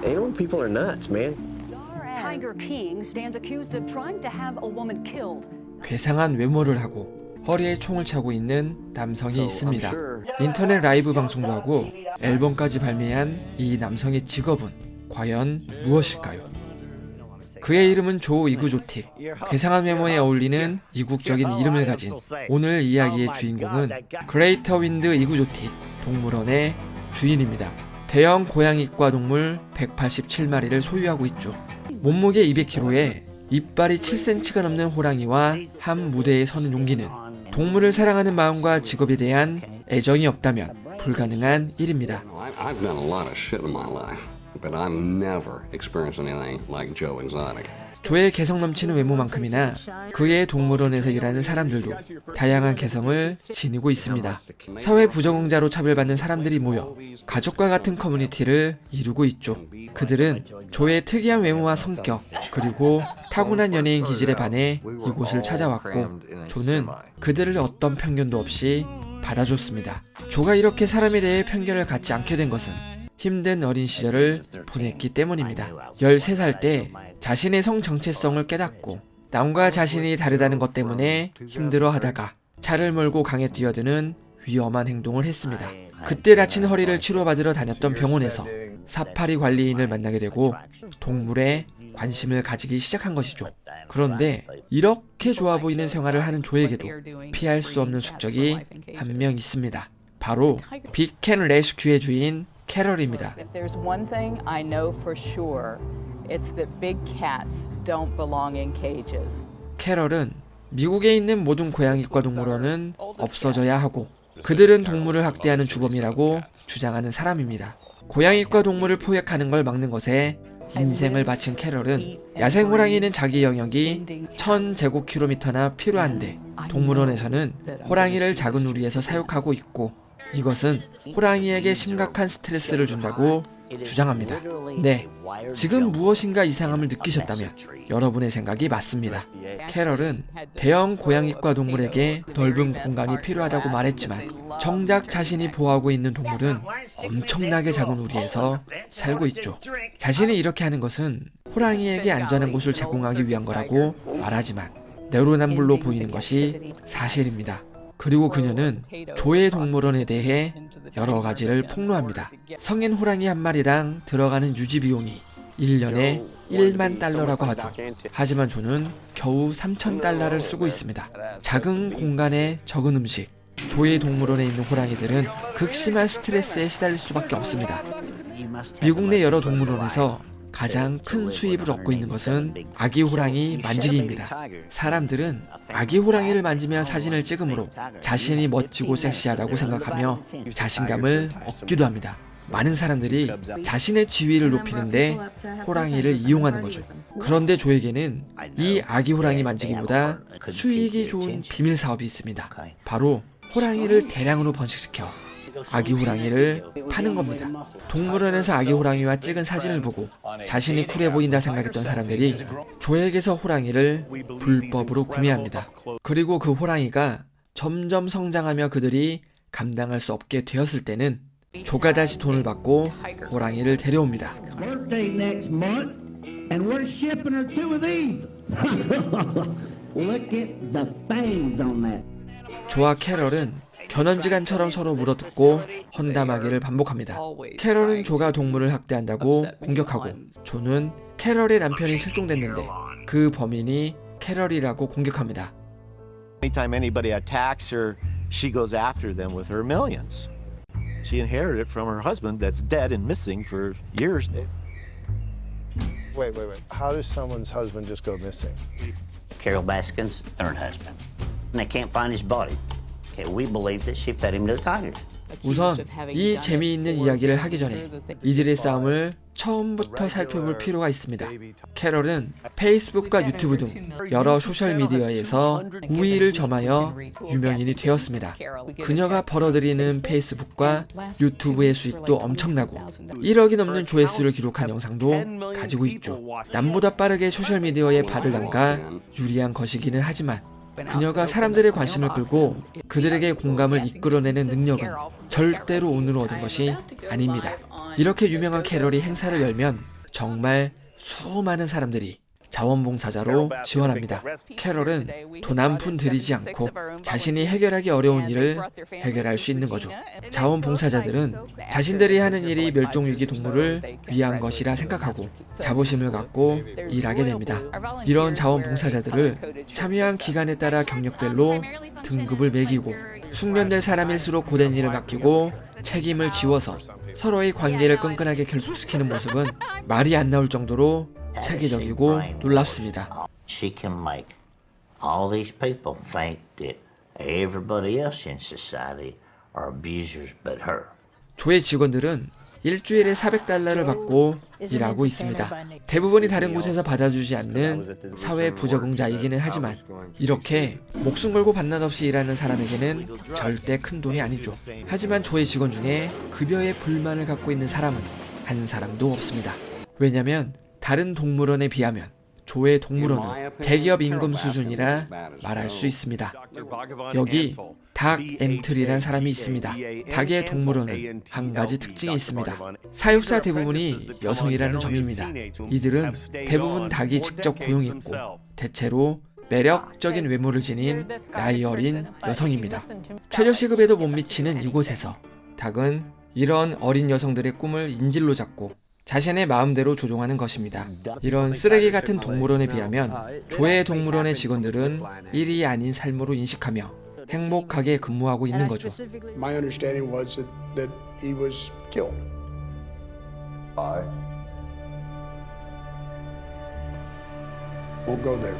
Animal people are nuts, man. Tiger King stands accused of trying to have a woman killed. 괴상한 외모를 하고 허리에 총을 차고 있는 남성이 있습니다. 인터넷 라이브 방송도 하고 앨범까지 발매한 이 남성의 직업은 과연 무엇일까요? 그의 이름은 조 이구조틱. 괴상한 외모에 어울리는 이국적인 이름을 가진 오늘 이야기의 주인공은 그레이터 윈드 이구조틱 동물원의 주인입니다. 대형 고양이과 동물 187마리를 소유하고 있죠. 몸무게 200kg에 이빨이 7cm가 넘는 호랑이와 한 무대에 서는 용기는 동물을 사랑하는 마음과 직업에 대한 애정이 없다면 불가능한 일입니다. I've done a lot of shit in my life, but I've never experienced anything like Joe Exotic. 조의 개성 넘치는 외모만큼이나 그의 동물원에서 일하는 사람들도 다양한 개성을 지니고 있습니다. 사회 부적응자로 차별받는 사람들이 모여 가족과 같은 커뮤니티를 이루고 있죠. 그들은 조의 특이한 외모와 성격, 그리고 타고난 연예인 기질에 반해 이곳을 찾아왔고 조는 그들을 어떤 편견도 없이 받아줬습니다. 조가 이렇게 사람에 대해 편견을 갖지 않게 된 것은 힘든 어린 시절을 보냈기 때문입니다. 13살 때 자신의 성 정체성을 깨닫고 남과 자신이 다르다는 것 때문에 힘들어하다가 차를 몰고 강에 뛰어드는 위험한 행동을 했습니다. 그때 다친 허리를 치료받으러 다녔던 병원에서 사파리 관리인을 만나게 되고 동물에 관심을 가지기 시작한 것이죠. 그런데 이렇게 좋아 보이는 생활을 하는 조에게도 피할 수 없는 숙적이 한 명 있습니다. 바로 빅 캣 레스큐의 주인 캐럴입니다. If there's one thing I know for sure, it's that big cats don't belong in cages. 캐럴은 미국에 있는 모든 고양이과 동물원은 없어져야 하고 그들은 동물을 학대하는 주범이라고 주장하는 사람입니다. 고양이과 동물을 포획하는 걸 막는 것에 인생을 바친 캐럴은 야생 호랑이는 자기 영역이 1000제곱킬로미터나 필요한데 동물원에서는 호랑이를 작은 우리에서 사육하고 있고 이것은 호랑이에게 심각한 스트레스를 준다고 주장합니다. 네, 지금 무엇인가 이상함을 느끼셨다면 여러분의 생각이 맞습니다. 캐럴은 대형 고양이과 동물에게 넓은 공간이 필요하다고 말했지만 정작 자신이 보호하고 있는 동물은 엄청나게 작은 우리에서 살고 있죠. 자신이 이렇게 하는 것은 호랑이에게 안전한 곳을 제공하기 위한 거라고 말하지만 내로남불로 보이는 것이 사실입니다. 그리고 그녀는 조의 동물원에 대해 여러 가지를 폭로합니다. 성인 호랑이 한 마리랑 들어가는 유지 비용이 1년에 1만 달러라고 하죠. 하지만 조는 겨우 3,000달러를 쓰고 있습니다. 작은 공간에 적은 음식, 조의 동물원에 있는 호랑이들은 극심한 스트레스에 시달릴 수밖에 없습니다. 미국 내 여러 동물원에서 가장 큰 수입을 얻고 있는 것은 아기 호랑이 만지기입니다. 사람들은 아기 호랑이를 만지며 사진을 찍으므로 자신이 멋지고 섹시하다고 생각하며 자신감을 얻기도 합니다. 많은 사람들이 자신의 지위를 높이는데 호랑이를 이용하는 거죠. 그런데 조에게는 이 아기 호랑이 만지기보다 수익이 좋은 비밀 사업이 있습니다. 바로 호랑이를 대량으로 번식시켜 아기 호랑이를 파는 겁니다. 동물원에서 아기 호랑이와 찍은 사진을 보고 자신이 쿨해 보인다 생각했던 사람들이 조에게서 호랑이를 불법으로 구매합니다. 그리고 그 호랑이가 점점 성장하며 그들이 감당할 수 없게 되었을 때는 조가 다시 돈을 받고 호랑이를 데려옵니다. Birthday next month, and we're shipping her two of these. Look at the fangs on that. 조와 캐럴은 견원지간처럼 서로 물어뜯고 헌담하기를 반복합니다. 캐럴은 조가 동물을 학대한다고 공격하고 조는 캐럴의 남편이 실종됐는데 그 범인이 캐럴이라고 공격합니다. Anytime anybody attacks her, she goes after them with her millions. She inherited it from her husband that's dead and missing for years now. Wait. How does someone's husband just go missing? Carol Baskin's third husband. And they can't find his body. Okay, we believe that she fed him to the tigers. 우선 이 재미있는 이야기를 하기 전에 이들의 싸움을 처음부터 살펴볼 필요가 있습니다. 캐럴은 페이스북과 유튜브 등 여러 소셜미디어에서 우위를 점하여 유명인이 되었습니다. 그녀가 벌어들이는 페이스북과 유튜브의 수익도 엄청나고 1억이 넘는 조회수를 기록한 영상도 가지고 있죠. 남보다 빠르게 소셜미디어에 발을 담가 유리한 것이기는 하지만 그녀가 사람들의 관심을 끌고 그들에게 공감을 이끌어내는 능력은 절대로 운으로 얻은 것이 아닙니다. 이렇게 유명한 캐럴이 행사를 열면 정말 수많은 사람들이 자원봉사자로 지원합니다. 캐럴은 돈 한 푼 들이지 않고 자신이 해결하기 어려운 일을 해결할 수 있는 거죠. 자원봉사자들은 자신들이 하는 일이 멸종위기 동물을 위한 것이라 생각하고 자부심을 갖고 일하게 됩니다. 이런 자원봉사자들을 참여한 기간에 따라 경력별로 등급을 매기고 숙련될 사람일수록 고된 일을 맡기고 책임을 지워서 서로의 관계를 끈끈하게 결속시키는 모습은 말이 안 나올 정도로 체계적이고 놀랍습니다. She can make all these people think that everybody else in society are abusers but her. 조의 직원들은 일주일에 $400를 받고 일하고 있습니다. 대부분이 다른 곳에서 받아주지 않는 사회 부적응자이기는 하지만 이렇게 목숨 걸고 반난 없이 일하는 사람에게는 절대 큰 돈이 아니죠. 하지만 조의 직원 중에 급여에 불만을 갖고 있는 사람은 한 사람도 없습니다. 왜냐면 다른 동물원에 비하면 조의 동물원은 대기업 임금 수준이라 말할 수 있습니다. 여기 닥 엔틀이란 사람이 있습니다. 닭의 동물원은 한 가지 특징이 있습니다. 사육사 대부분이 여성이라는 점입니다. 이들은 대부분 닭이 직접 고용했고 대체로 매력적인 외모를 지닌 나이 어린 여성입니다. 최저시급에도 못 미치는 이곳에서 닭은 이런 어린 여성들의 꿈을 인질로 잡고 자신의 마음대로 조종하는 것입니다. 이런 쓰레기 같은 동물원에 비하면 조의 동물원의 직원들은 일이 아닌 삶으로 인식하며 행복하게 근무하고 있는 거죠. My understanding was that he was killed. By. We'll go there.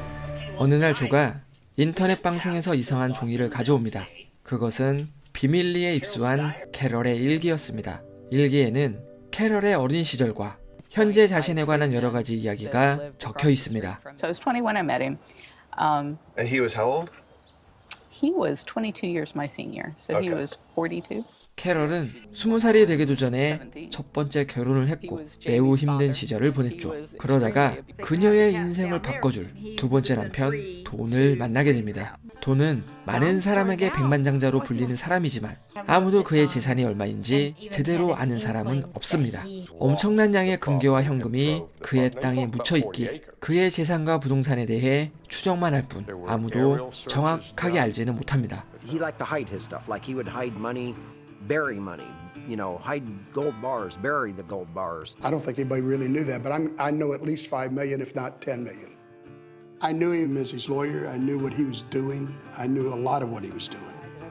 어느 날 조가 인터넷 방송에서 이상한 종이를 가져옵니다. 그것은 비밀리에 입수한 캐럴의 일기였습니다. 일기에는 캐럴의 어린 시절과 현재 자신에 관한 여러 가지 이야기가 적혀 있습니다. So I was 21 when I met him. And he was how old? He was 22 years my senior, so he was 42. 캐럴은 20살이 되기도 전에 첫 번째 결혼을 했고 매우 힘든 시절을 보냈죠. 그러다가 그녀의 인생을 바꿔줄 두 번째 남편 돈을 만나게 됩니다. 돈은 많은 사람에게 백만장자로 불리는 사람이지만 아무도 그의 재산이 얼마인지 제대로 아는 사람은 없습니다. 엄청난 양의 금괴와 현금이 그의 땅에 묻혀있기에 그의 재산과 부동산에 대해 추정만 할 뿐 아무도 정확하게 알지는 못합니다. He liked to hide his stuff, like he would hide money, bury money, hide gold bars, bury the gold bars. I don't think anybody really knew that, but I know at least 5 million, if not 10 million. I knew him as his lawyer. I knew what he was doing. I knew a lot of what he was doing.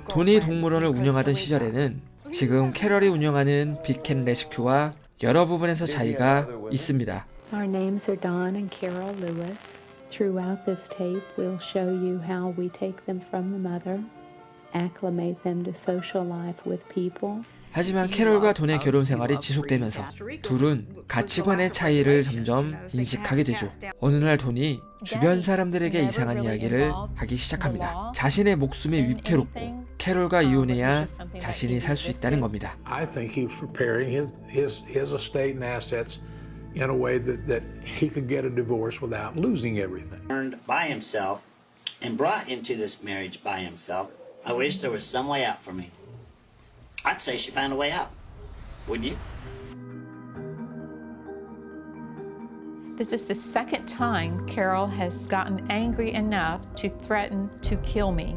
돈이 동물원을 운영하던 시절에는 지금 캐럴이 운영하는 빅앤 레스큐와 여러 부분에서 차이가 있습니다. Our names are Don and Carol Lewis. Throughout this tape, we'll show you how we take them from the mother, acclimate them to social life with people. 하지만 캐럴과 돈의 결혼 생활이 지속되면서 둘은 가치관의 차이를 점점 인식하게 되죠. 어느 날 돈이 주변 사람들에게 이상한 이야기를 하기 시작합니다. 자신의 목숨이 위태롭고 캐럴과 이혼해야 자신이 살 수 있다는 겁니다. I think he was preparing his estate and assets in a way that he could get a divorce without losing everything. Earned by himself and brought into this marriage by himself. I wish there was some way out for me. I'd say she found a way out. Wouldn't you? This is the second time Carol has gotten angry enough to threaten to kill me.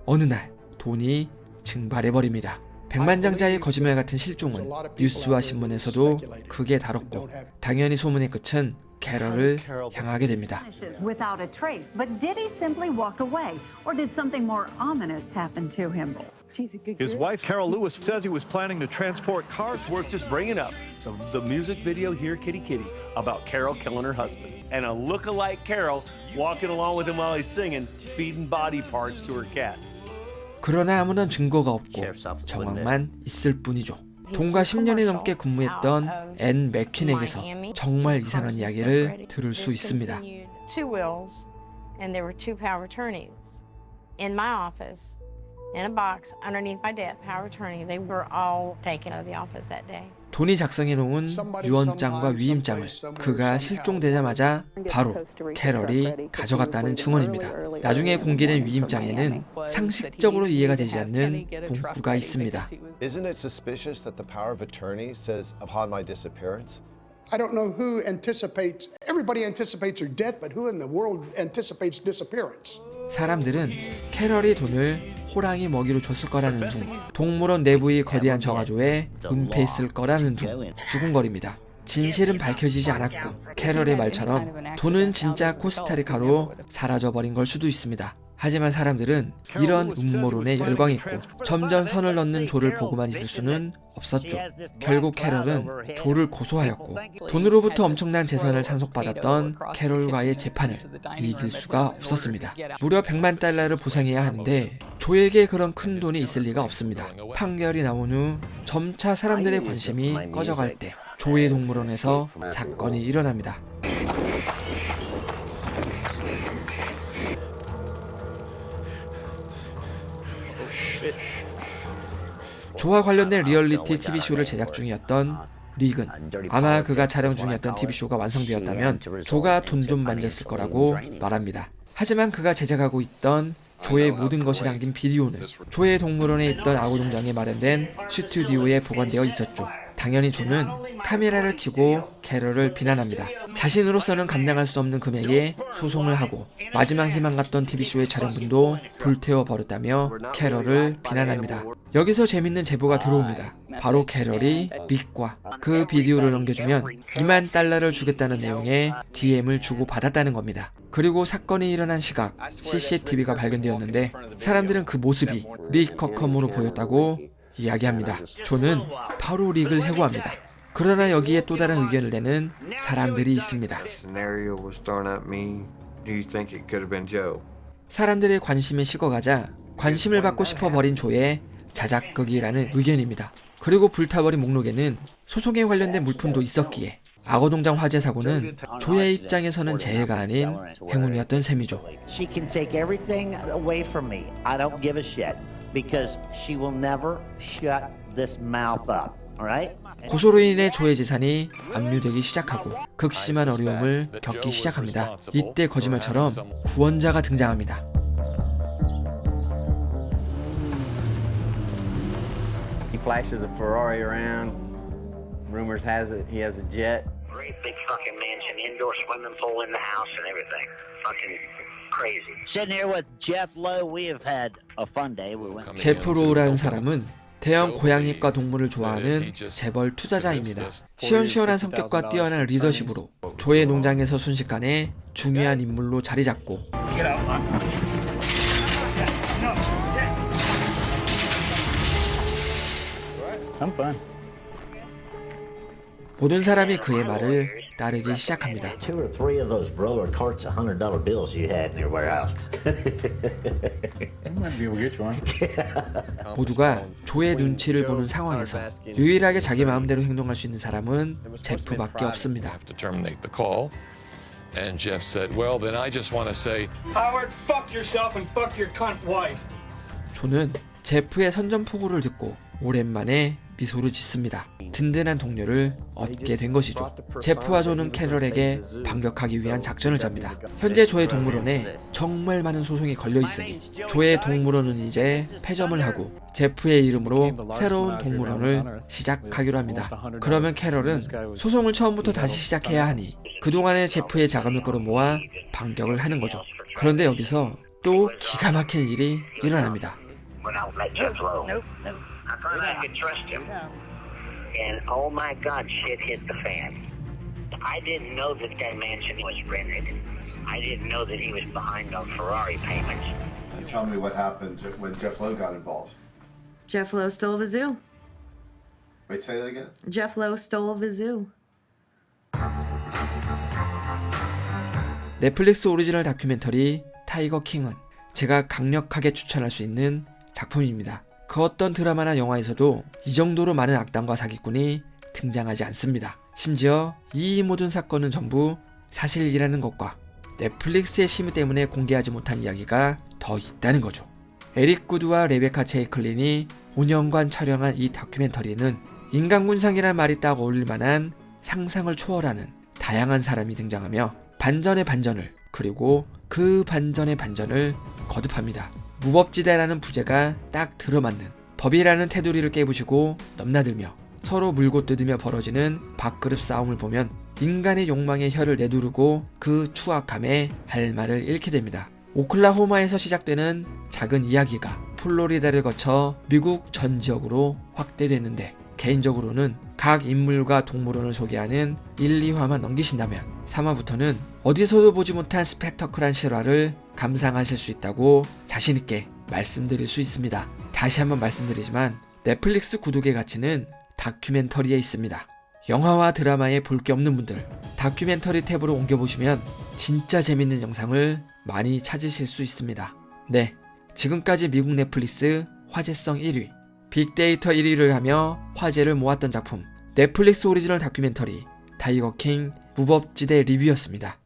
어느 날 돈이 증발해버립니다. 백만장자의 거짓말 같은 실종은 뉴스와 신문에서도 크게 다뤘고 당연히 소문의 끝은 캐럴을 향하게 됩니다. Without a trace, but did he simply walk away, or did something more ominous happen to him? His wife, Carol Lewis, says he was planning to transport cars. It's worth just bringing up the music video here, Kitty Kitty, about Carol killing her husband. And a look-alike Carol walking along with him while he's singing, feeding body parts to her cats. 그러나 아무런 증거가 없고 정황만 있을 뿐이죠. 돈과 10년이 넘게 근무했던 앤 맥퀸에게서 정말 이상한 이야기를 들을 수 있습니다. Two wills, and there were two power of attorneys in my office. In a box underneath my desk, power of attorney. They were all taken out of the office that day. 돈이 작성해 놓은 유언장과 위임장을 그가 실종되자마자 바로 캐럴이 가져갔다는 증언입니다. 나중에 공개된 위임장에는 상식적으로 이해가 되지 않는 문구가 있습니다. Isn't it suspicious that the power of attorney says upon my disappearance, I don't know who anticipates, everybody anticipates her death, but who in the world anticipates disappearance? 사람들은 캐럴이 돈을 호랑이 먹이로 줬을 거라는 둥, 동물원 내부의 거대한 저가조에 은폐했을 거라는 둥, 수군거립니다. 진실은 밝혀지지 않았고 캐럴의 말처럼 돈은 진짜 코스타리카로 사라져버린 걸 수도 있습니다. 하지만 사람들은 이런 음모론에 열광했고 점점 선을 넘는 조를 보고만 있을 수는 없었죠. 결국 캐럴은 조를 고소하였고 돈으로부터 엄청난 재산을 상속받았던 캐럴과의 재판을 이길 수가 없었습니다. 무려 100만 달러를 보상해야 하는데 조에게 그런 큰 돈이 있을 리가 없습니다. 판결이 나온 후 점차 사람들의 관심이 꺼져갈 때 조의 동물원에서 사건이 일어납니다. 조와 관련된 리얼리티 TV쇼를 제작 중이었던 릭은 아마 그가 촬영 중이었던 TV쇼가 완성되었다면 조가 돈 좀 만졌을 거라고 말합니다. 하지만 그가 제작하고 있던 조의 모든 것이 담긴 비디오는 조의 동물원에 있던 아구농장에 마련된 스튜디오에 보관되어 있었죠. 당연히 조는 카메라를 켜고 캐럴을 비난합니다. 자신으로서는 감당할 수 없는 금액에 소송을 하고 마지막 희망 같던 TV쇼의 촬영분도 불태워 버렸다며 캐럴을 비난합니다. 여기서 재밌는 제보가 들어옵니다. 바로 캐럴이 릭과 그 비디오를 넘겨주면 2만 달러를 주겠다는 내용의 DM을 주고받았다는 겁니다. 그리고 사건이 일어난 시각 CCTV가 발견되었는데 사람들은 그 모습이 릭 커컴으로 보였다고 이야기합니다. 조는 바로 릭을 해고합니다. 그러나 여기에 또 다른 의견을 내는 사람들이 있습니다. 사람들의 관심이 식어가자 관심을 받고 싶어 버린 조의 자작극이라는 의견입니다. 그리고 불타버린 목록에는 소송에 관련된 물품도 있었기에 악어농장 화재 사고는 조의 입장에서는 재해가 아닌 행운이었던 셈이죠. She can take everything away from me. I don't give a shit because she will never shut this mouth up. All right? 고소로 인해 조의 재산이 압류되기 시작하고 극심한 어려움을 겪기 시작합니다. 이때 거짓말처럼 구원자가 등장합니다. He flashes a Ferrari around. Rumors has it he has a jet. Great big fucking mansion, indoor swimming pool in the house and everything. Fucking crazy. Sitting here with Jeff Lowe, we have had a fun day. We went. 제프 로우라는 사람은 대형 고양이과 동물을 좋아하는 재벌 투자자입니다. 시원시원한 성격과 뛰어난 리더십으로 조의 농장에서 순식간에 중요한 인물로 자리 잡고 I'm fine. 모든 사람이 그의 말을 따르기 시작합니다. Two or three of those roller carts of $100 bills you had in your warehouse. I might be able to get you one. 모두가 조의 눈치를 보는 상황에서 유일하게 자기 마음대로 행동할 수 있는 사람은 제프밖에 없습니다. And Jeff said, "Well, then I just want to say, Howard, fuck yourself and fuck your cunt wife." 조는 제프의 선전포고를 듣고 오랜만에 미소를 짓습니다. 든든한 동료를 얻게 된 것이죠. 제프와 조는 캐럴에게 반격하기 위한 작전을 짭니다. 현재 조의 동물원에 정말 많은 소송이 걸려 있으니 조의 동물원은 이제 폐점을 하고 제프의 이름으로 새로운 동물원을 시작하기로 합니다. 그러면 캐럴은 소송을 처음부터 다시 시작해야 하니 그동안의 제프의 자금을 끌어모아 반격을 하는 거죠. 그런데 여기서 또 기가 막힌 일이 일어납니다. I thought I could trust him. And oh my God, shit hit the fan. I didn't know that that mansion was rented. I didn't know that he was behind on Ferrari payments. Tell me what happened when Jeff Lowe got involved. Jeff Lowe stole the zoo. Wait, say that again? Jeff Lowe stole the zoo. 넷플릭스 오리지널 다큐멘터리 타이거 킹은 제가 강력하게 추천할 수 있는 작품입니다. 그 어떤 드라마나 영화에서도 이 정도로 많은 악당과 사기꾼이 등장하지 않습니다. 심지어 이 모든 사건은 전부 사실이라는 것과 넷플릭스의 심의 때문에 공개하지 못한 이야기가 더 있다는 거죠. 에릭 구드와 레베카 체이클린이 5년간 촬영한 이 다큐멘터리는 인간군상이란 말이 딱 어울릴 만한 상상을 초월하는 다양한 사람이 등장하며 반전의 반전을 그리고 그 반전의 반전을 거듭합니다. 무법지대라는 부제가 딱 들어맞는 법이라는 테두리를 깨부시고 넘나들며 서로 물고 뜯으며 벌어지는 밥그릇 싸움을 보면 인간의 욕망에 혀를 내두르고 그 추악함에 할 말을 잃게 됩니다. 오클라호마에서 시작되는 작은 이야기가 플로리다를 거쳐 미국 전 지역으로 확대됐는데, 개인적으로는 각 인물과 동물원을 소개하는 1, 2화만 넘기신다면 3화부터는 어디서도 보지 못한 스펙터클한 실화를 감상하실 수 있다고 자신있게 말씀드릴 수 있습니다. 다시 한번 말씀드리지만 넷플릭스 구독의 가치는 다큐멘터리에 있습니다. 영화와 드라마에 볼 게 없는 분들, 다큐멘터리 탭으로 옮겨보시면 진짜 재밌는 영상을 많이 찾으실 수 있습니다. 네, 지금까지 미국 넷플릭스 화제성 1위, 빅데이터 1위를 하며 화제를 모았던 작품 넷플릭스 오리지널 다큐멘터리 타이거 킹 무법지대 리뷰였습니다.